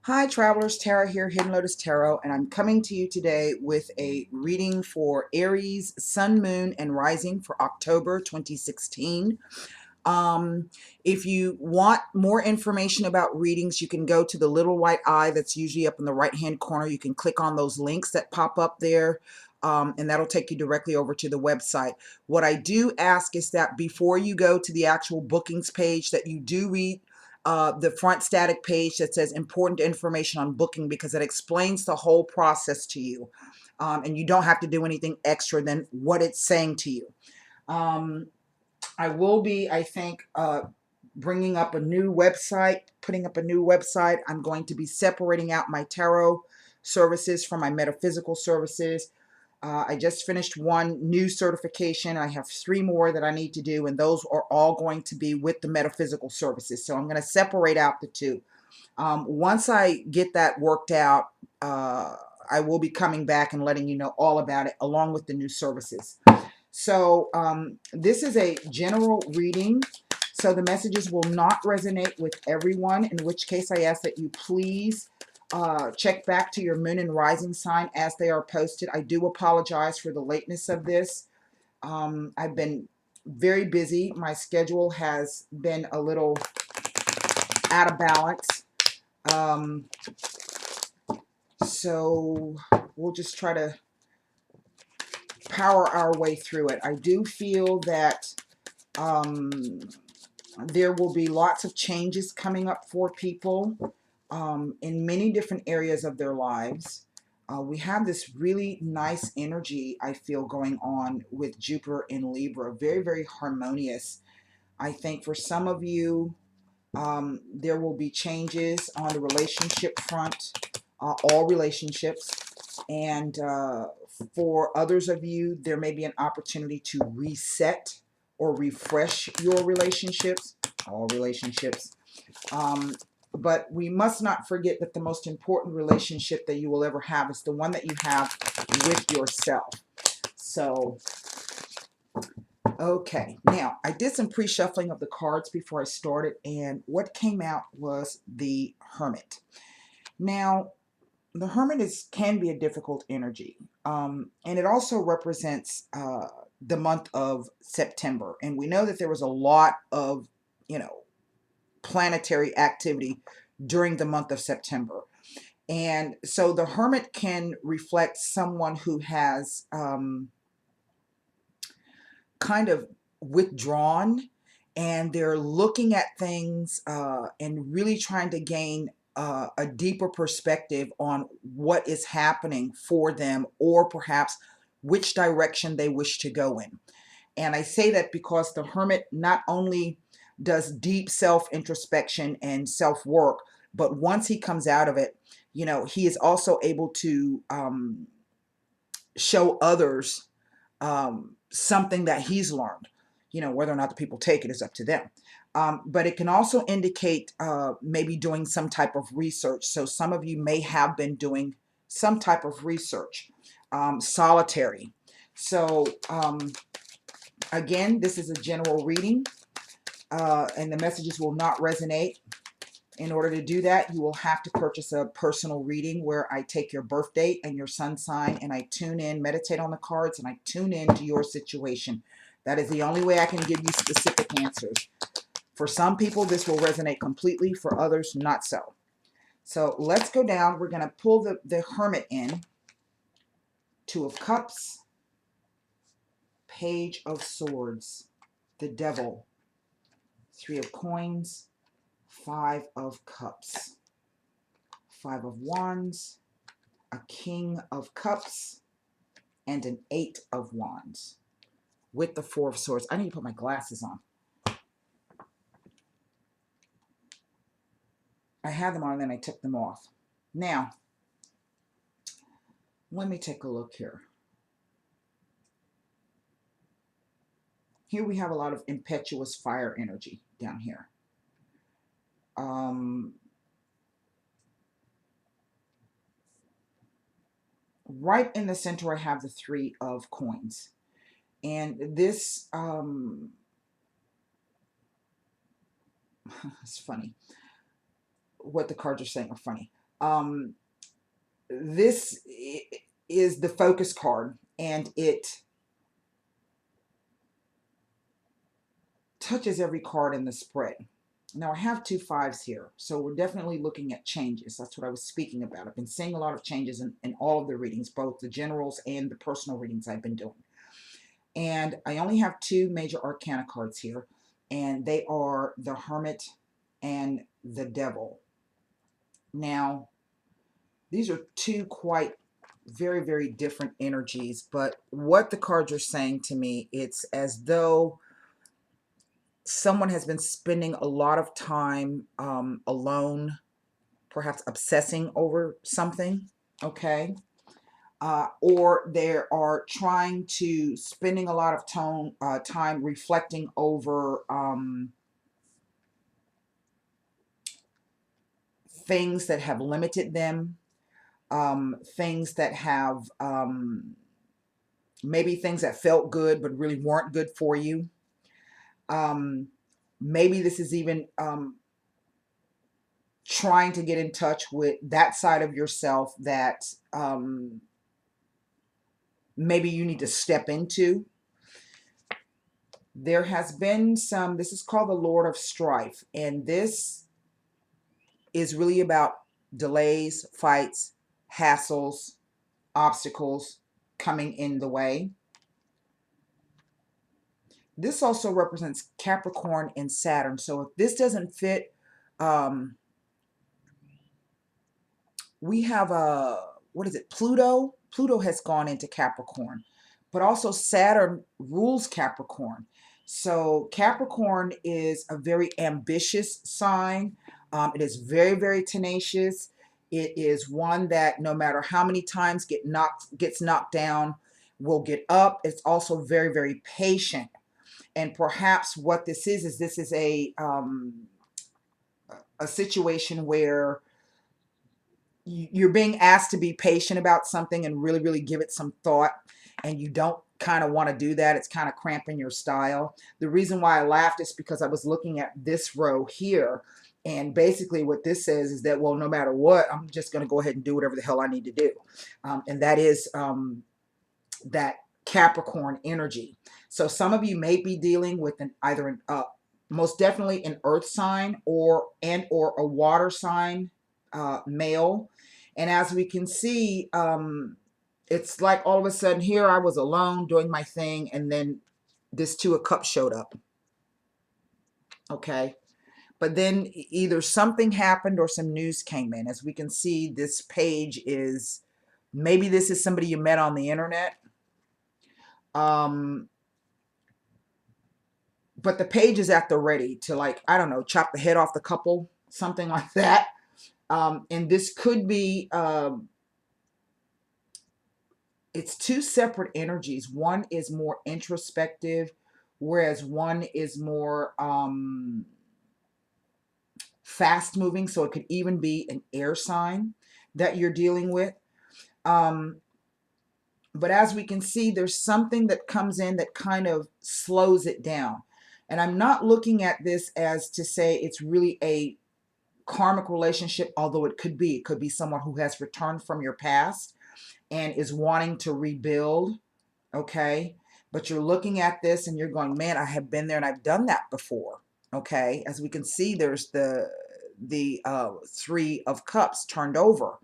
Hi travelers, Tara here, Hidden Lotus Tarot, and I'm coming to you today with a reading for Aries, Sun, Moon, and Rising for October 2016. Um, if you want more information about readings, you can go to the little white eye that's usually up in the right-hand corner. You can click on those links that pop up there, and that'll take you directly over to the website. What I do ask is that before you go to the actual bookings page, that you do read the front static page that says important information on booking, because it explains the whole process to you, and you don't have to do anything extra than what it's saying to you. I will be, I think, bringing up a new website, putting up a new website. I'm going to be separating out my tarot services from my metaphysical services. I just finished one new certification. I have 3 more that I need to do, and those are all going to be with the metaphysical services. So I'm going to separate out the two. Once I get that worked out, I will be coming back and letting you know all about it, along with the new services. So this is a general reading, so the messages will not resonate with everyone, in which case I ask that you please check back to your moon and rising sign as they are posted. I do apologize for the lateness of this. I've been very busy. My schedule has been a little out of balance. So we'll just try to power our way through it. I do feel that there will be lots of changes coming up for people in many different areas of their lives. We have this really nice energy, I feel, going on with Jupiter in Libra. Very, very harmonious. I think for some of you, there will be changes on the relationship front, all relationships. And for others of you, there may be an opportunity to reset or refresh your relationships, all relationships. But we must not forget that the most important relationship that you will ever have is the one that you have with yourself. So, okay. Now, I did some pre-shuffling of the cards before I started, and what came out was the Hermit. Now, the Hermit can be a difficult energy, and it also represents the month of September. And we know that there was a lot of, planetary activity during the month of September. And so the Hermit can reflect someone who has kind of withdrawn, and they're looking at things and really trying to gain a deeper perspective on what is happening for them, or perhaps which direction they wish to go in. And I say that because the Hermit not only does deep self-introspection and self-work, but once he comes out of it, he is also able to show others something that he's learned. Whether or not the people take it is up to them. But it can also indicate maybe doing some type of research. So some of you may have been doing some type of research, solitary. So again, this is a general reading, and the messages will not resonate. In order to do that, you will have to purchase a personal reading where I take your birth date and your sun sign, and I tune in, meditate on the cards, and I tune in to your situation. That is the only way I can give you specific answers. For some people, this will resonate completely. For others, not so. So let's go down. We're going to pull the Hermit in. 2 of Cups, Page of Swords, the Devil, 3 of Coins, 5 of Cups, 5 of Wands, a King of Cups, and an 8 of Wands with the 4 of Swords. I need to put my glasses on. I had them on and then I took them off. Now, let me take a look here. Here we have a lot of impetuous fire energy down here. Right in the center, I have the 3 of Coins. And this, it's funny. What the cards are saying are funny. Um, this is the focus card, and it touches every card in the spread. Now I have 2 5s here, so we're definitely looking at changes. That's what I was speaking about. I've been seeing a lot of changes in all of the readings, both the generals and the personal readings I've been doing. And I only have 2 major arcana cards here, and they are the Hermit and the Devil. Now, these are 2 quite very, very different energies, but what the cards are saying to me, it's as though someone has been spending a lot of time alone, perhaps obsessing over something, okay? Or they are trying to spending a lot of time reflecting over things that have limited them, things that have maybe things that felt good but really weren't good for you. Maybe this is even trying to get in touch with that side of yourself that maybe you need to step into. There has been some, this is called the Lord of Strife, and this is really about delays, fights, hassles, obstacles coming in the way. This also represents Capricorn and Saturn. So if this doesn't fit, we have what is it, Pluto? Pluto has gone into Capricorn, but also Saturn rules Capricorn. So Capricorn is a very ambitious sign. It is very, very tenacious. It is one that no matter how many times gets knocked down, will get up. It's also very, very patient. And perhaps what this is this is a situation where you're being asked to be patient about something and really, really give it some thought, and you don't kind of want to do that. It's kind of cramping your style. The reason why I laughed is because I was looking at this row here, and basically what this says is that, well, no matter what, I'm just going to go ahead and do whatever the hell I need to do. And that is that Capricorn energy. So some of you may be dealing with either most definitely an earth sign or a water sign, male. And as we can see, it's like all of a sudden here I was alone doing my thing, and then this 2 of Cups showed up. Okay. But then either something happened or some news came in. As we can see, this page is, maybe this is somebody you met on the internet. But the page is at the ready to, like, I don't know, chop the head off the couple, something like that. And this could be, it's 2 separate energies. One is more introspective, whereas one is more fast moving. So it could even be an air sign that you're dealing with. But as we can see, there's something that comes in that kind of slows it down. And I'm not looking at this as to say it's really a karmic relationship, although it could be. It could be someone who has returned from your past and is wanting to rebuild, okay? But you're looking at this and you're going, man, I have been there and I've done that before, okay? As we can see, there's the 3 of Cups turned over.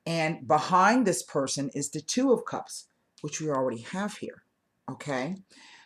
And behind this person is the 2 of Cups, which we already have here, okay?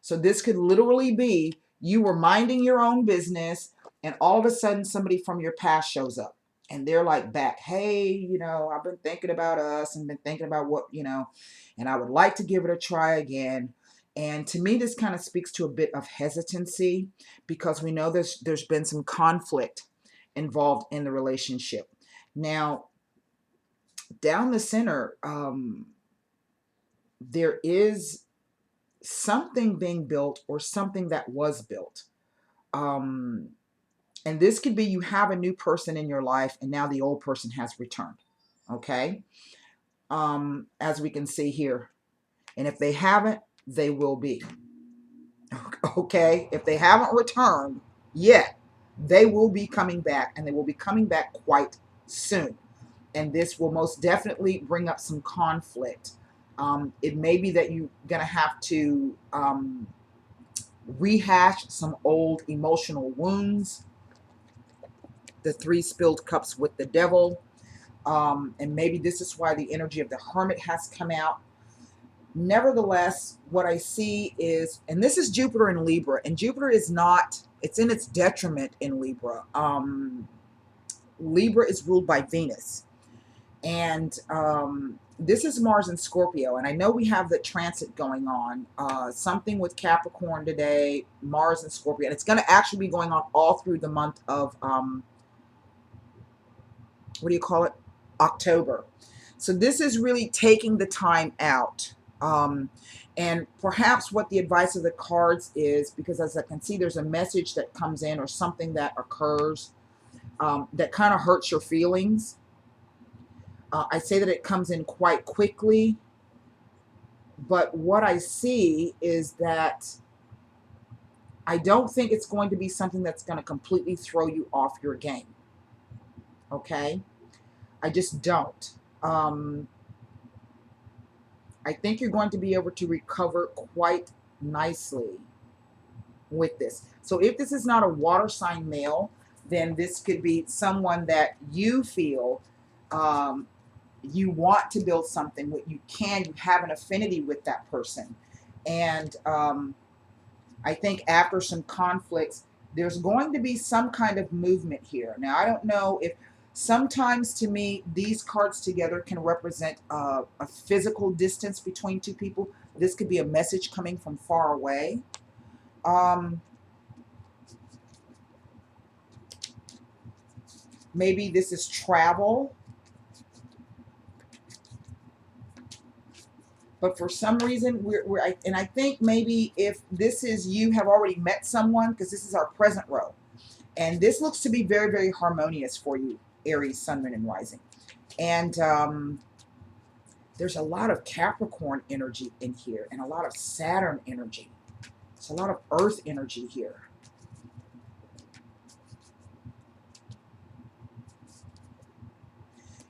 So this could literally be you were minding your own business, and all of a sudden somebody from your past shows up. And they're like back, hey, I've been thinking about us and been thinking about what, and I would like to give it a try again. And to me, this kind of speaks to a bit of hesitancy, because we know there's been some conflict involved in the relationship. Now, down the center, there is something being built or something that was built. And this could be you have a new person in your life and now the old person has returned. Okay. As we can see here. And if they haven't, they will be. Okay. If they haven't returned yet, they will be coming back, and they will be coming back quite soon. And this will most definitely bring up some conflict. It may be that you're going to have to rehash some old emotional wounds. The 3 spilled cups with the devil. And maybe this is why the energy of the hermit has come out. Nevertheless, what I see is, and this is Jupiter in Libra, and Jupiter is not, it's in its detriment in Libra. Libra is ruled by Venus. And this is Mars in Scorpio. And I know we have the transit going on, something with Capricorn today, Mars in Scorpio. And it's going to actually be going on all through the month of, what do you call it? October. So this is really taking the time out. And perhaps what the advice of the cards is, because as I can see, there's a message that comes in or something that occurs that kind of hurts your feelings. I say that it comes in quite quickly, but what I see is that I don't think it's going to be something that's going to completely throw you off your game. Okay? I just don't. I think you're going to be able to recover quite nicely with this. So if this is not a water sign male, then this could be someone that you feel you want to build something with. You have an affinity with that person. And I think after some conflicts, there's going to be some kind of movement here. Now, I don't know if sometimes to me, these cards together can represent a physical distance between two people. This could be a message coming from far away. Maybe this is travel. But for some reason, and I think maybe if this is you have already met someone, because this is our present row. And this looks to be very, very harmonious for you, Aries, Sun, Moon, and Rising. And there's a lot of Capricorn energy in here and a lot of Saturn energy. There's a lot of Earth energy here.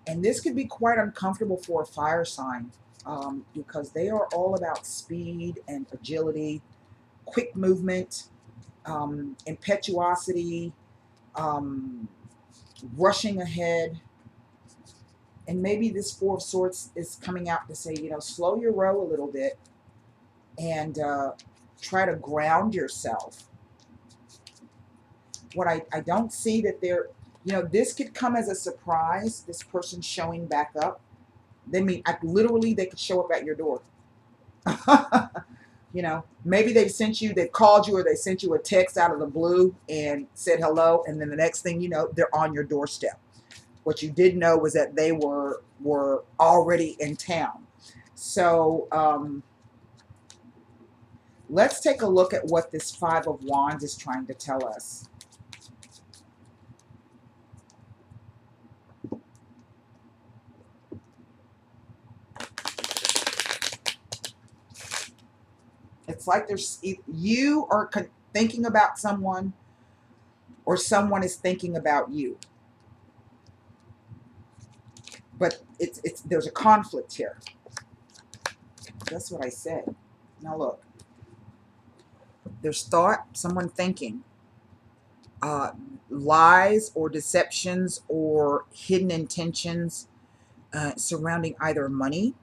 And this could be quite uncomfortable for a fire sign because they are all about speed and agility, quick movement, impetuosity, rushing ahead. And maybe this Four of Swords is coming out to say, you know, slow your row a little bit and try to ground yourself. What I don't see that they're, you know, this could come as a surprise, this person showing back up. Literally, they could show up at your door. You know, maybe they've called you or they sent you a text out of the blue and said hello. And then the next thing you know, they're on your doorstep. What you didn't know was that they were already in town. So let's take a look at what this Five of Wands is trying to tell us. It's like you are thinking about someone or someone is thinking about you. But there's a conflict here. That's what I said. Now look. There's thought, someone thinking. Lies or deceptions or hidden intentions surrounding either money.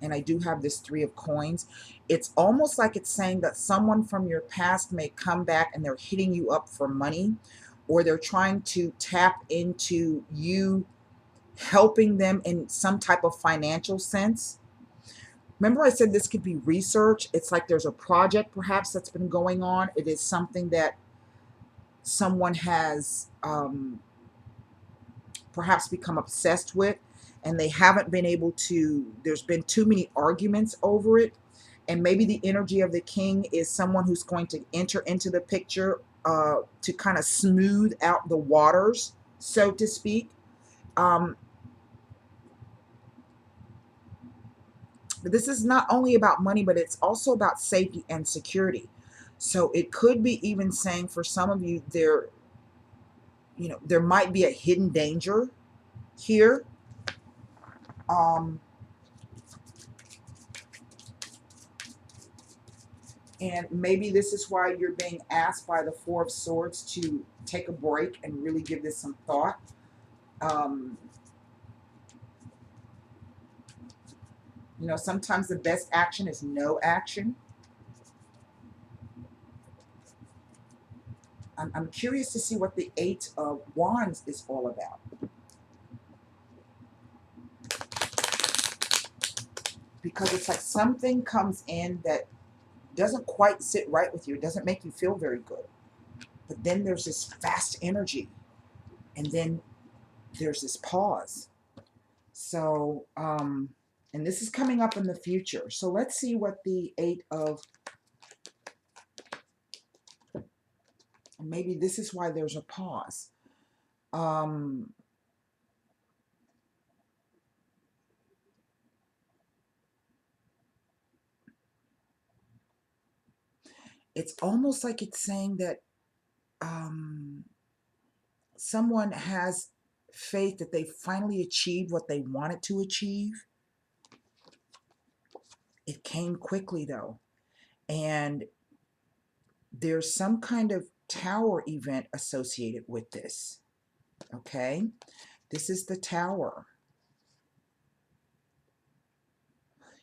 And I do have this Three of Coins. It's almost like it's saying that someone from your past may come back and they're hitting you up for money, or they're trying to tap into you helping them in some type of financial sense. Remember I said this could be research. It's like there's a project perhaps that's been going on. It is something that someone has perhaps become obsessed with, and they haven't been able to, there's been too many arguments over it. And maybe the energy of the king is someone who's going to enter into the picture to kind of smooth out the waters, so to speak. But this is not only about money, but it's also about safety and security. So it could be even saying for some of you, there might be a hidden danger here. And maybe this is why you're being asked by the Four of Swords to take a break and really give this some thought. You know, sometimes the best action is no action. I'm curious to see what the Eight of Wands is all about. Because it's like something comes in that doesn't quite sit right with you. It doesn't make you feel very good. But then there's this fast energy. And then there's this pause. So, and this is coming up in the future. So let's see what the Eight of, maybe this is why there's a pause. It's almost like it's saying that someone has faith that they finally achieved what they wanted to achieve. It came quickly though. And there's some kind of tower event associated with this. Okay? This is the Tower.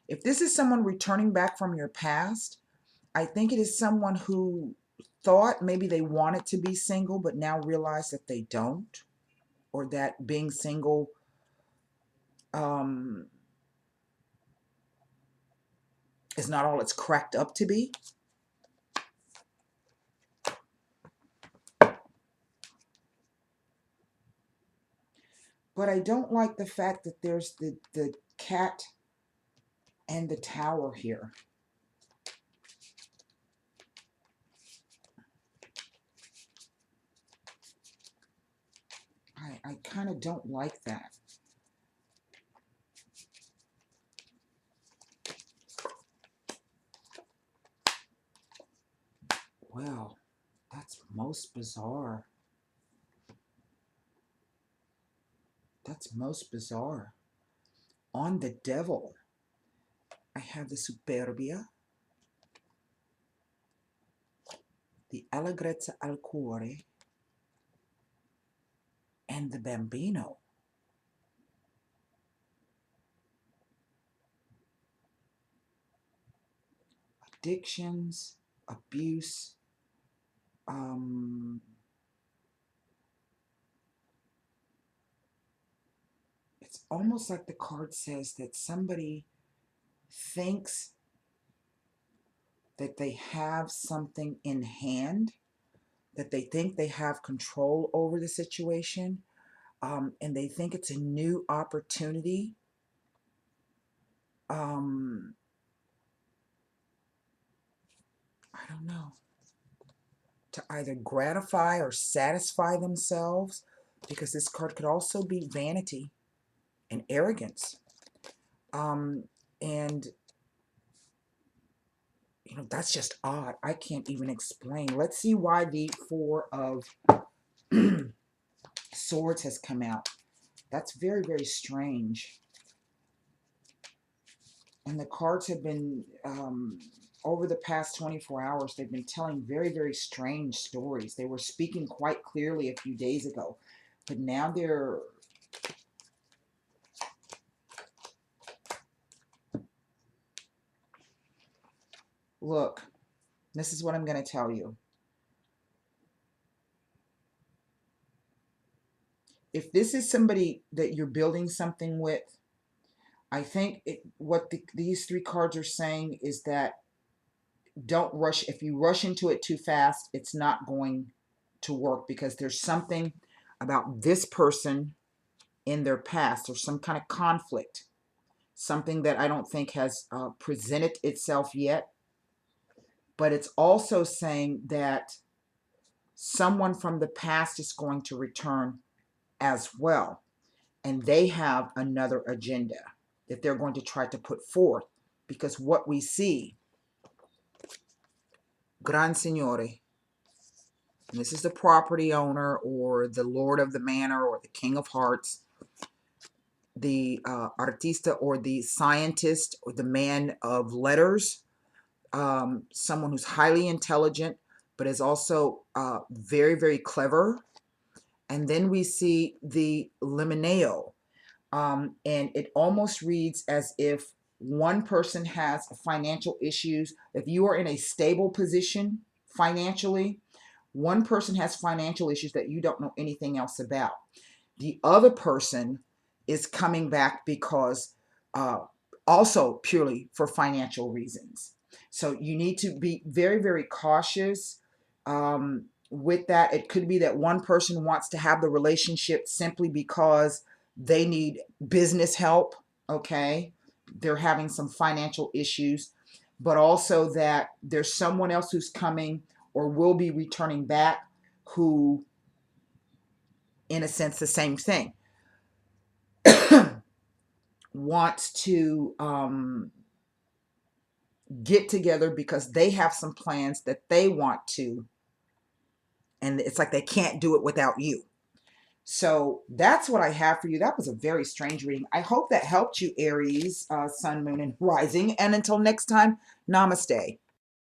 If this is someone returning back from your past, I think it is someone who thought maybe they wanted to be single, but now realize that they don't, or that being single is not all it's cracked up to be. But I don't like the fact that there's the cat and the tower here. I kind of don't like that. Well, that's most bizarre. That's most bizarre. On the Devil, I have the Superbia, the Allegrezza al Cuore, and the Bambino. Addictions, abuse, it's almost like the card says that somebody thinks that they have something in hand, that they think they have control over the situation, and they think it's a new opportunity. I don't know, to either gratify or satisfy themselves, because this card could also be vanity and arrogance. And you know, that's just odd. I can't even explain. Let's see why the Four of Swords has come out. That's very, very strange. And the cards have been, over the past 24 hours, they've been telling very, very strange stories. They were speaking quite clearly a few days ago, but now they're... Look, this is what I'm going to tell you. If this is somebody that you're building something with, I think these three cards are saying is that don't rush. If you rush into it too fast, it's not going to work, because there's something about this person in their past, or some kind of conflict, something that I don't think has presented itself yet. But it's also saying that someone from the past is going to return as well, and they have another agenda that they're going to try to put forth, because what we see, Gran Signore, and this is the property owner or the lord of the manor or the king of hearts, artista, or the scientist, or the man of letters, someone who's highly intelligent, but is also very, very clever. And then we see the limineo, and it almost reads as if one person has financial issues. If you are in a stable position financially, one person has financial issues that you don't know anything else about. The other person is coming back because uh, also purely for financial reasons. So you need to be very, very cautious with that. It could be that one person wants to have the relationship simply because they need business help, okay? They're having some financial issues, but also that there's someone else who's coming or will be returning back who, in a sense, the same thing, wants to get together because they have some plans that they want to, and it's like they can't do it without you. So that's what I have for you. That was a very strange reading. I hope that helped you, Aries, Sun, Moon, and Rising. And until next time, namaste.